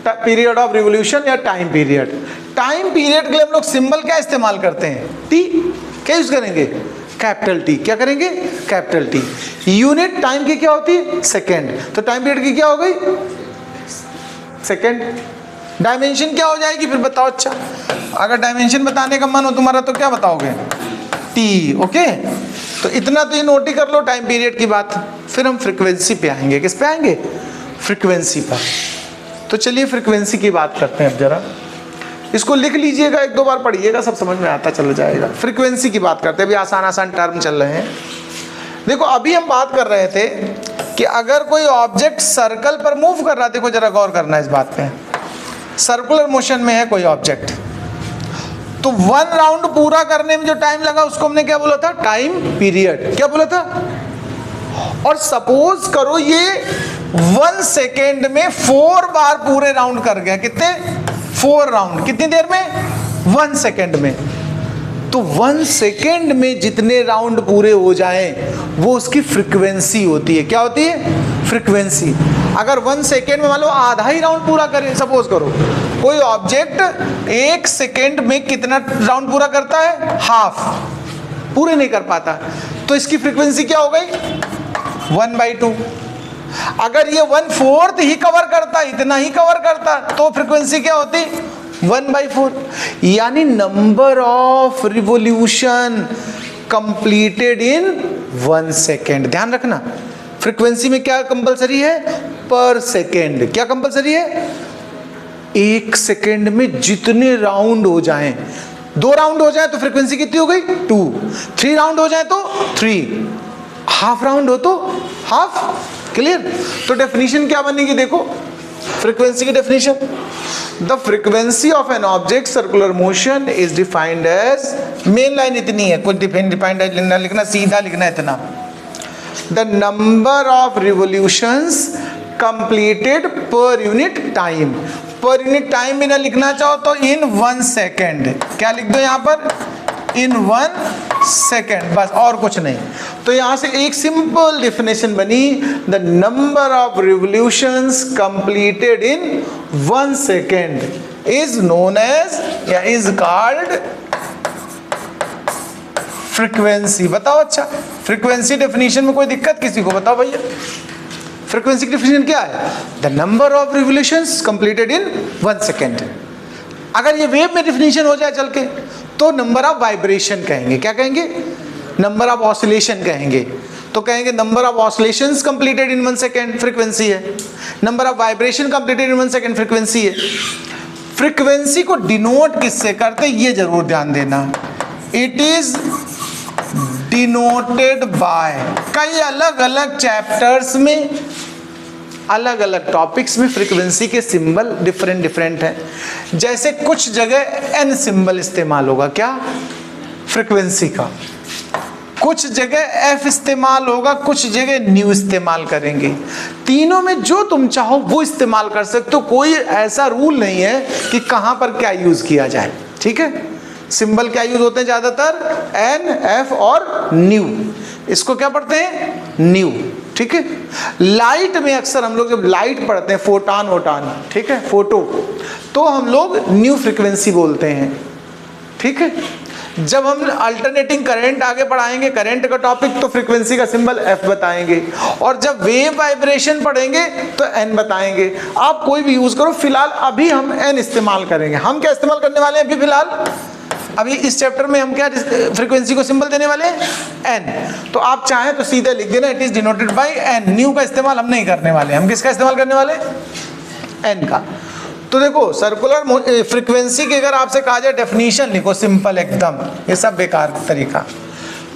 period of revolution या टाइम पीरियड। टाइम पीरियड के लिए हम लोग सिंबल क्या इस्तेमाल करते हैं, टी। क्या यूज करेंगे, कैपिटल टी। क्या करेंगे, कैपिटल टी। यूनिट टाइम की क्या होती है, सेकेंड। तो टाइम पीरियड की क्या हो गई, सेकेंड। डायमेंशन क्या हो जाएगी फिर बताओ। अच्छा अगर डायमेंशन बताने का मन हो तुम्हारा तो क्या बताओगे, टी। ओके, तो इतना तो ये नोट ही कर लो टाइम पीरियड की बात। फिर हम फ्रीक्वेंसी पे आएंगे। किस पे आएंगे, फ्रीक्वेंसी पर। तो चलिए फ्रीक्वेंसी की बात करते हैं अब जरा। इसको लिख लीजिएगा, 1-2 बार पढ़िएगा, सब समझ में आता चला जाएगा। फ्रीक्वेंसी की बात करते हैं, अभी आसान आसान टर्म चल रहे हैं। देखो अभी हम बात कर रहे थे कि अगर कोई ऑब्जेक्ट सर्कल पर मूव कर रहा है, देखो जरा गौर करना इस बात पे, सर्कुलर मोशन में है कोई ऑब्जेक्ट, तो 1 राउंड पूरा करने में जो टाइम लगा उसको हमने क्या बोला था, टाइम पीरियड। क्या बोला था। और सपोज करो ये 1 सेकेंड में 4 बार पूरे राउंड कर गया। कितने, 4 राउंड। कितनी देर में, 1 सेकेंड में। तो 1 सेकेंड में जितने राउंड पूरे हो जाएं वो उसकी फ्रीक्वेंसी होती है। क्या होती है, फ्रीक्वेंसी। अगर 1 सेकेंड में मान लो आधा ही राउंड पूरा करे, सपोज करो कोई ऑब्जेक्ट 1 सेकेंड में कितना राउंड पूरा करता है, हाफ, पूरे नहीं कर पाता, तो इसकी फ्रीक्वेंसी क्या हो गई 1/2। अगर ये 1/4 ही कवर करता, इतना ही कवर करता, तो फ्रीक्वेंसी क्या होती 1/4। यानी number of revolution completed in 1 second. ध्यान रखना फ्रीक्वेंसी में क्या कंपलसरी है, पर सेकेंड। क्या कंपलसरी है, 1 सेकेंड में जितने राउंड हो जाएं, 2 राउंड हो जाए तो फ्रीक्वेंसी कितनी हो गई 2, 3 राउंड हो जाए तो 3, हाफ राउंड हो तो हाफ। क्लियर। तो डेफिनेशन क्या बनेगी, देखो फ्रीक्वेंसी की definition, the frequency of an object circular motion is defined as, main line इतनी है, कुछ डिफाइंड लिखना, सीधा लिखना है इतना, the number of revolutions completed per unit time. Per unit time भी ना लिखना चाहो तो इन 1 सेकेंड, क्या लिख दो यहाँ पर, इन 1 सेकेंड, बस और कुछ नहीं। तो यहां से एक सिंपल डेफिनेशन बनी, the number of revolutions completed in 1 second is known as या इज कॉल्ड फ्रीक्वेंसी। बताओ, अच्छा फ्रीक्वेंसी डेफिनेशन में कोई दिक्कत किसी को, बताओ भैया। फ्रीक्वेंसी की डेफिनेशन क्या है, the number of revolutions completed in 1 second. अगर ये वेव में डेफिनेशन हो जाए चल के, तो नंबर ऑफ वाइब्रेशन कहेंगे, क्या कहेंगे, नंबर ऑफ ऑसिलेशन कहेंगे, तो कहेंगे number of oscillations completed in 1 second frequency है, number of vibration completed in 1 second frequency है। फ्रीक्वेंसी को डिनोट किससे करते ये जरूर ध्यान देना, इट इज डिनोटेड बाय, कई अलग अलग चैप्टर्स में अलग अलग टॉपिक्स में फ्रीक्वेंसी के सिंबल डिफरेंट डिफरेंट हैं। जैसे कुछ जगह एन सिंबल इस्तेमाल होगा, क्या, फ्रीक्वेंसी का, कुछ जगह एफ इस्तेमाल होगा, कुछ जगह न्यू इस्तेमाल करेंगे। तीनों में जो तुम चाहो वो इस्तेमाल कर सकते हो, कोई ऐसा रूल नहीं है कि कहाँ पर क्या यूज किया जाए। ठीक है, सिंबल क्या यूज होते हैं ज्यादातर, एन, एफ और न्यू। इसको क्या पढ़ते हैं, न्यू। ठीक है, लाइट में अक्सर हम लोग जब लाइट पढ़ते हैं, फोटान वोटान, ठीक है, फोटो, तो हम लोग न्यू फ्रीक्वेंसी बोलते हैं। ठीक है, जब हम अल्टरनेटिंग करंट आगे पढ़ाएंगे, करंट का टॉपिक, तो फ्रीक्वेंसी का सिंबल एफ बताएंगे, और जब वेव वाइब्रेशन पढ़ेंगे तो एन बताएंगे। आप कोई भी यूज करो, फिलहाल अभी हम एन इस्तेमाल करेंगे। हम क्या इस्तेमाल करने वाले हैं अभी फिलहाल, अभी इस चैप्टर में हम क्या फ्रीक्वेंसी को सिंबल देने वाले हैं, एन। तो आप चाहें तो सीधे लिख देना, it is denoted by n. Nu का इस्तेमाल हम नहीं करने वाले, हम किसका इस्तेमाल करने वाले, एन का। तो देखो सर्कुलर फ्रीक्वेंसी की अगर आपसे कहा जाए डेफिनेशन लिखो, सिंपल एकदम, ये सब बेकार तरीका।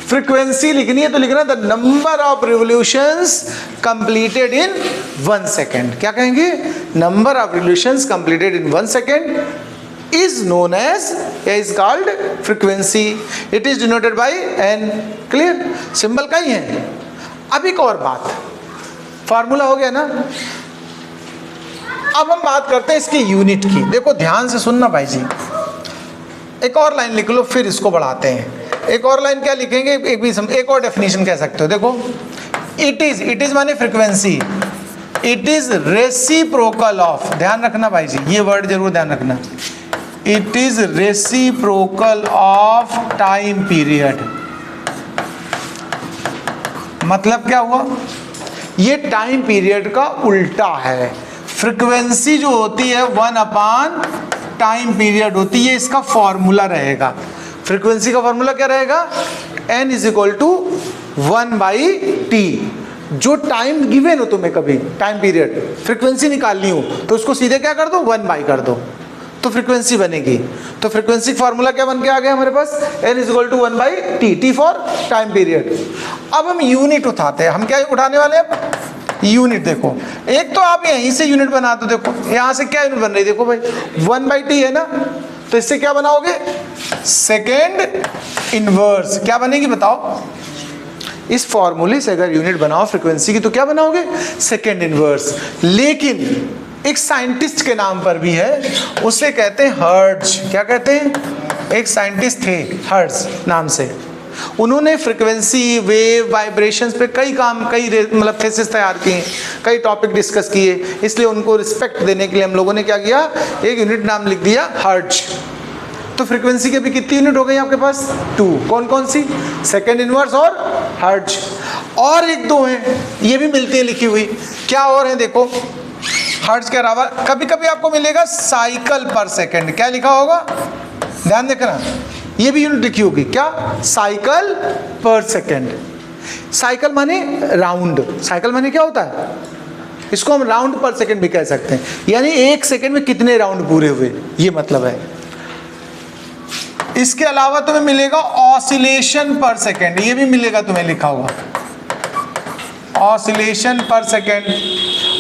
फ्रीक्वेंसी लिखनी है तो लिखना the number of revolutions completed in 1 second. क्या कहेंगे, number of revolutions completed in 1 second is known as, is called frequency. It is denoted by n. Clear? Symbol का ही है। अब एक और बात, फार्मूला हो गया ना, अब हम बात करते हैं इसके यूनिट की। देखो ध्यान से सुनना भाई जी, एक और लाइन लिख लो फिर इसको बढ़ाते हैं। एक और लाइन क्या लिखेंगे, एक और डेफिनेशन कह सकते हो। देखो इट इज माने frequency, it is reciprocal of, ध्यान रखना भाई जी, ये वर्ड जरूर ध्यान रखना, it is reciprocal of time period. मतलब क्या हुआ, ये टाइम पीरियड का उल्टा है। फ्रीक्वेंसी जो होती है 1/, टाइम पीरियड होती है, इसका फॉर्मूला रहेगा। फ्रीक्वेंसी का फॉर्मूला क्या रहेगा, n = 1/t। जो टाइम गिवन हो तुम्हें, कभी टाइम पीरियड फ्रीक्वेंसी निकालनी हो तो उसको सीधे क्या कर दो, 1/, कर दो, तो फ्रीक्वेंसी बनेगी। तो फ्रीक्वेंसी फॉर्मूला क्या बन के आ गया हमारे पास, n = 1/t, t for time period. अब हम यूनिट उठाते हैं, हम क्या उठाने वाले हैं, यूनिट। देखो एक तो आप यहीं से यूनिट बना दो, देखो यहाँ से क्या यूनिट बन रही है, देखो भाई 1/t है ना, तो इससे क्या बनाओगे, सेकेंड इनवर्स। क्या बनेगी बताओ, इस फॉर्मूले से अगर यूनिट बनाओ फ्रीक्वेंसी की तो क्या बनाओगे, सेकेंड इनवर्स। लेकिन एक साइंटिस्ट के नाम पर भी है, उसे कहते हैं हर्ट्ज। क्या कहते हैं, एक साइंटिस्ट थे हर्ट्ज नाम से, उन्होंने फ्रिक्वेंसी, वेव, वाइब्रेशंस पे कई मतलब थीसिस तैयार किए, कई टॉपिक डिस्कस किए, इसलिए उनको रिस्पेक्ट देने के लिए हम लोगों ने क्या किया, एक यूनिट नाम लिख दिया हर्ट्ज। तो फ्रिक्वेंसी के भी कितनी यूनिट हो गई आपके पास? 2। कौन कौन सी? सेकेंड इनवर्स और हर्ट्ज। और एक दो हैं, ये भी मिलती है लिखी हुई। क्या और है देखो, हर्ट्ज के अलावा कभी कभी आपको मिलेगा साइकिल पर सेकेंड। क्या लिखा होगा, ध्यान देखना, ये भी यूनिट लिखी होगी। क्या? साइकिल पर सेकेंड। साइकिल माने राउंड, साइकिल माने क्या होता है, इसको हम राउंड पर सेकेंड भी कह सकते हैं, यानी एक सेकेंड में कितने राउंड पूरे हुए, ये मतलब है। इसके अलावा तुम्हें मिलेगा ऑसिलेशन पर सेकेंड, ये भी मिलेगा तुम्हें लिखा हुआ, ऑसिलेशन पर सेकेंड।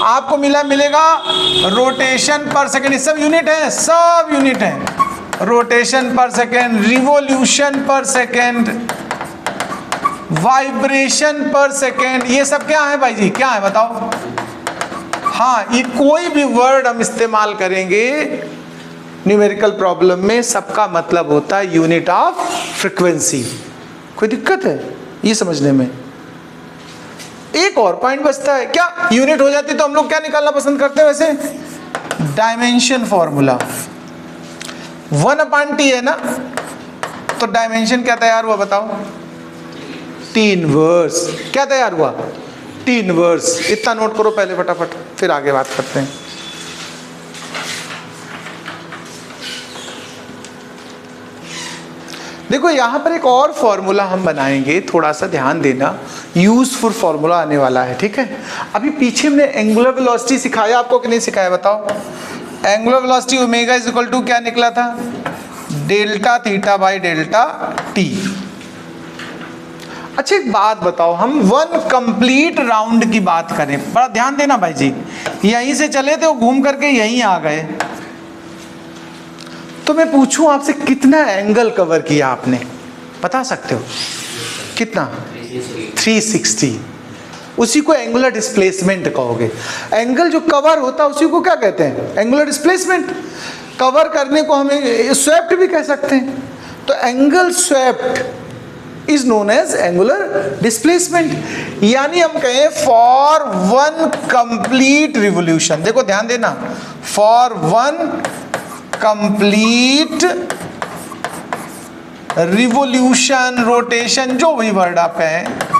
आपको मिलेगा रोटेशन पर सेकेंड, सब यूनिट है, सब यूनिट है। रोटेशन पर second, revolution per second, vibration पर सेकेंड, ये सब क्या है भाई जी, क्या है बताओ? हाँ, ये कोई भी वर्ड हम इस्तेमाल करेंगे न्यूमेरिकल प्रॉब्लम में, सबका मतलब होता है यूनिट ऑफ फ्रीक्वेंसी। कोई दिक्कत है ये समझने में? एक और पॉइंट बचता है, क्या यूनिट हो जाती तो हम लोग क्या निकालना पसंद करते हैं वैसे? Dimension formula. 1/T है ना, तो डायमेंशन क्या तैयार हुआ बताओ? T inverse. क्या तैयार हुआ? T inverse. इतना नोट करो पहले फटाफट, फिर आगे बात करते हैं। देखो यहाँ पर एक और फॉर्मूला हम बनाएंगे, थोड़ा सा ध्यान देना, यूजफुल फॉर्मूला आने वाला है, ठीक है? अभी पीछे हमने एंगुलर वेलोसिटी सिखाया आपको कि नहीं सिखाया बताओ? Angular velocity omega is equal to क्या निकला था? Delta theta by delta t. अच्छा एक बात बताओ, हम 1 कंप्लीट राउंड की बात करें, बड़ा ध्यान देना भाई जी, यहीं से चले थे वो घूम करके यहीं आ गए, तो मैं पूछूं आपसे कितना एंगल कवर किया आपने, बता सकते हो कितना? 360। उसी को एंगुलर डिस्प्लेसमेंट कहोगे। एंगल जो कवर होता है उसी को क्या कहते हैं? Angular displacement. कवर करने को हमें स्वेप्ट भी कह सकते हैं। तो angle swept is known as angular displacement. यानी हम कहें फॉर 1 कंप्लीट रिवोल्यूशन, देखो ध्यान देना, फॉर 1 कंप्लीट रिवोल्यूशन, रोटेशन, जो भी वर्ड आप कहें,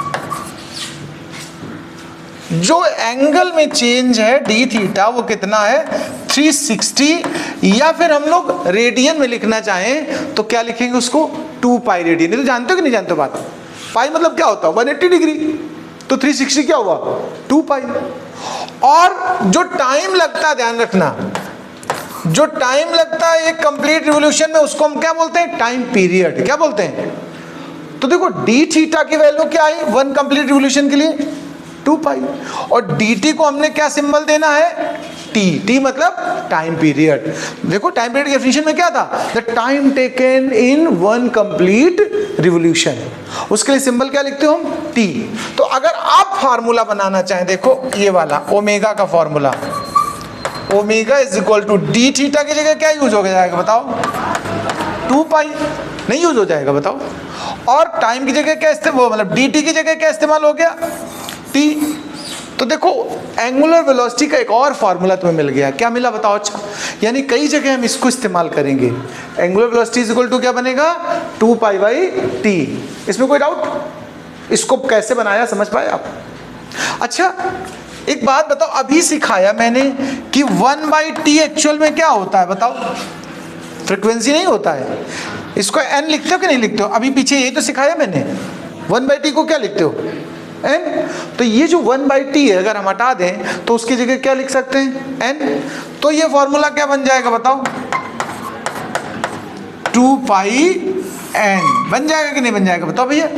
जो एंगल में चेंज है डी थीटा वो कितना है? 360, या फिर हम लोग रेडियन में लिखना चाहें तो क्या लिखेंगे उसको? 2 पाई रेडियन। ये तो जानते हो कि नहीं जानते हो बात? पाई मतलब क्या होता है? 180 डिग्री। तो 360 क्या हुआ? 2 पाई। और जो टाइम लगता है, ध्यान रखना, जो टाइम लगता है एक कंप्लीट रिवोल्यूशन में, उसको हम क्या बोलते हैं? Time period. क्या बोलते हैं? तो देखो डी थीटा की वैल्यू क्या है 1 कंप्लीट रिवोल्यूशन के लिए? 2 पाई। और डी टी को हमने क्या सिंबल देना है? टी। टी मतलब टाइम पीरियड। देखो टाइम पीरियड की डेफिनेशन में क्या था? The time taken in 1 complete revolution. उसके लिए सिंबल क्या लिखते हो हम? टी। तो अगर आप फार्मूला बनाना चाहें, देखो ये वाला ओमेगा का formula, omega is equal to d theta की जगह क्या यूज हो जाएगा बताओ? 2 पाई। नहीं यूज हो जाएगा बताओ? और टाइम की जगह क्या इस्तेमाल, मतलब डी टी की जगह क्या इस्तेमाल हो गया? टी। तो देखो एंगुलर वेलोसिटी का एक और फार्मूला तुम्हें मिल गया। क्या मिला बताओ? अच्छा, यानी कई जगह हम इसको इस्तेमाल करेंगे। Angular velocity is equal to क्या बनेगा? 2 पाई बाई टी। इसमें कोई डाउट? इसको कैसे बनाया समझ पाए आप? अच्छा एक बात बताओ, अभी सिखाया मैंने कि 1/T एक्चुअल में क्या होता है बताओ? फ्रीक्वेंसी नहीं होता है। इसको n लिखते हो कि नहीं लिखते हो? अभी पीछे यही तो सिखाया मैंने। 1/T को क्या लिखते हो? n। तो ये जो 1/T है अगर हम हटा दें तो उसकी जगह क्या लिख सकते हैं? n। तो ये फॉर्मूला क्या बन जाएगा बताओ? 2 पाई n बन जाएगा कि नहीं बन जाएगा बताओ भैया?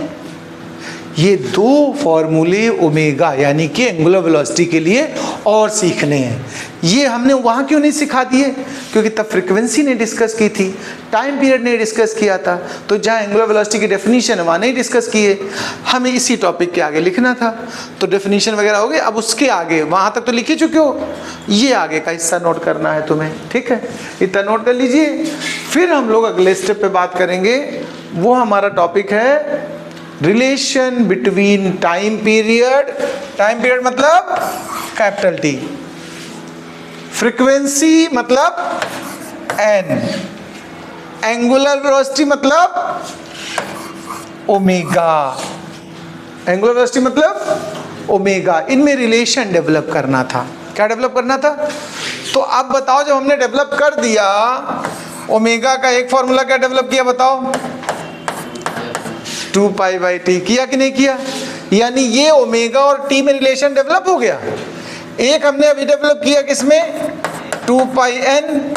ये 2 फॉर्मूले ओमेगा यानी कि एंगुलर वेलोसिटी के लिए और सीखने हैं। ये हमने वहाँ क्यों नहीं सिखा दिए? क्योंकि तब फ्रीक्वेंसी ने डिस्कस की थी, टाइम पीरियड ने डिस्कस किया था, तो जहाँ एंगुलर वेलोसिटी की डेफिनेशन है वहाँ नहीं डिस्कस किए। हमें इसी टॉपिक के आगे लिखना था, तो डेफिनेशन वगैरह हो गई। अब उसके आगे वहाँ तक तो लिख ही चुके हो, ये आगे का हिस्सा नोट करना है तुम्हें, ठीक है? इतना नोट कर लीजिए। फिर हम लोग अगले स्टेप पे बात करेंगे, वो हमारा टॉपिक है रिलेशन बिटवीन टाइम पीरियड मतलब कैपिटल टी, फ्रीक्वेंसी मतलब एन, एंगुलर वेलोसिटी मतलब ओमेगा, एंगुलर वेलोसिटी मतलब ओमेगा, इनमें रिलेशन डेवलप करना था। क्या डेवलप करना था? तो अब बताओ, जब हमने डेवलप कर दिया ओमेगा का एक फॉर्मूला, क्या डेवलप किया बताओ? 2 पाई बाई टी, किया कि नहीं किया? यानी ये ओमेगा और टी में रिलेशन डेवलप हो गया। एक हमने अभी डेवलप किया किसमें? 2 पाई एन।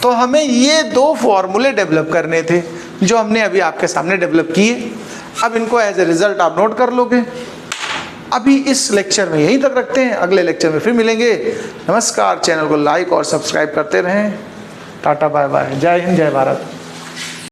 तो हमें ये दो फॉर्मूले डेवलप करने थे जो हमने अभी आपके सामने डेवलप किए। अब इनको एज ए रिजल्ट आप नोट कर लोगे। अभी इस लेक्चर में यहीं तक रखते हैं, अगले लेक्चर में फिर मिलेंगे। नमस्कार, चैनल को लाइक और सब्सक्राइब करते रहें। टाटा बाय बाय, जय हिंद, जय भारत।